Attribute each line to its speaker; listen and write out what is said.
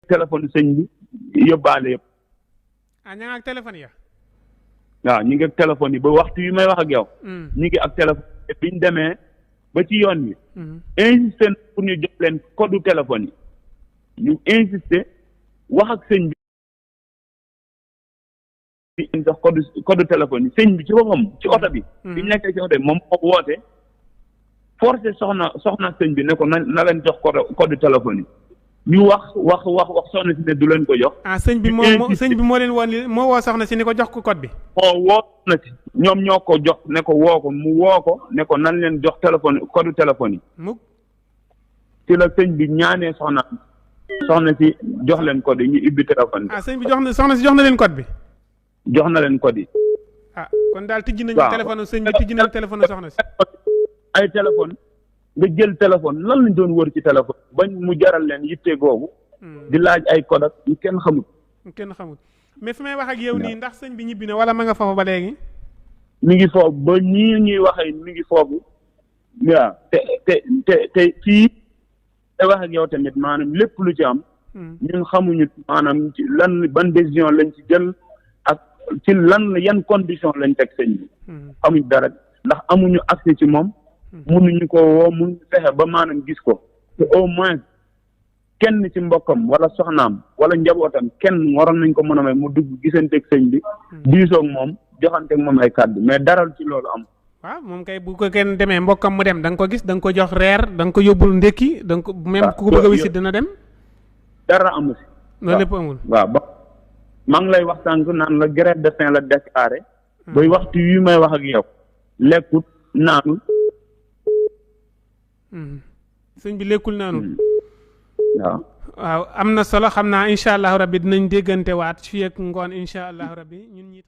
Speaker 1: téléphone sëñ bi yóbbaale yëpp.
Speaker 2: ah ña nga ak téléphone ya.
Speaker 1: waaw ñu ngi ak téléphone yi ba waxtu yi may wax ak yow. ñu ngi ak téléphone yi bi ñu demee ba ci yoon bi. insister pour ñu jox leen code téléphone yi ñu insister wax ak sëñ bi. ñu jox code téléphone yi sëñ bi ci boppam ci oto bi. bi ñu nekkee ci oto bi moom moo woote forcé soxna sëñ bi ne ko na leen jox code téléphone yi. ñu wax soxna si ne du leen ko jox.
Speaker 2: ah sëñ bi moo leen woon moo woo soxna si ni ko jox ko code bi.
Speaker 1: moo woo na si ñoom ñoo ko jox ne ko woo ko mu woo ko ne ko nan leen jox téléphone code téléphone yi.
Speaker 2: mukk
Speaker 1: ci la sëñ bi ñaanee soxna si jox leen code yi ñu ibbi téléphone bi.
Speaker 2: ah sëñ bi soxna si jox na leen code bi.
Speaker 1: jox na leen code yi.
Speaker 2: ah kon daal tijji nañu téléphone sëñ bi tijji nañu téléphone soxna si.
Speaker 1: ay téléphone nga jël téléphone lan lañ doon wër ci téléphone bañ mu jaral leen yitte googu. di laaj ay code ak yu kenn xamut.
Speaker 2: mais fi may wax ak yow nii ndax sëñ bi ñibbi na wala ma nga foofu ba léegi.
Speaker 1: mi ngi foofu ba ñii ñuy waxee mi ngi foofu. waaw te fii te wax ak yow tamit maanaam lépp lu ci am. ñun xamuñu maanaam ci lan ban décision lañ ci jël ak ci yan condition lañ teg sëñ bi. xamuñ dara ndax amuñu accès ci moom. mënuñu ko woo mënuñu fexe ba maanaam gis ko te au moins kenn ci mbokkam wala soxnaam wala njabootam kenn waroon nañ ko mën a may mu dugg gisanteeg sëñ bi. diisoog moom joxanteeg moom ay kàddu mais daral ci loolu am.
Speaker 2: waaw moom kay bu ko kenn demee mbokkam mu dem da nga ko gis da nga ko jox reer da nga ko yóbbul ndékki da nga ko même ku ko bëgg a wisit dina dem.
Speaker 1: dara amu si.
Speaker 2: loolu lépp amul.
Speaker 1: waaw ba maa ngi lay wax sànq naan la grève de faim la déclaré. bay waxtu yu may wax ak yow lekkut naanul.
Speaker 2: sëñ bi lekkul naanul.
Speaker 1: waaw
Speaker 2: am na solo xam naa incha allahu rabbi dinañ déggante waat fii ak ngoon incha allahu rabbi ñun ñi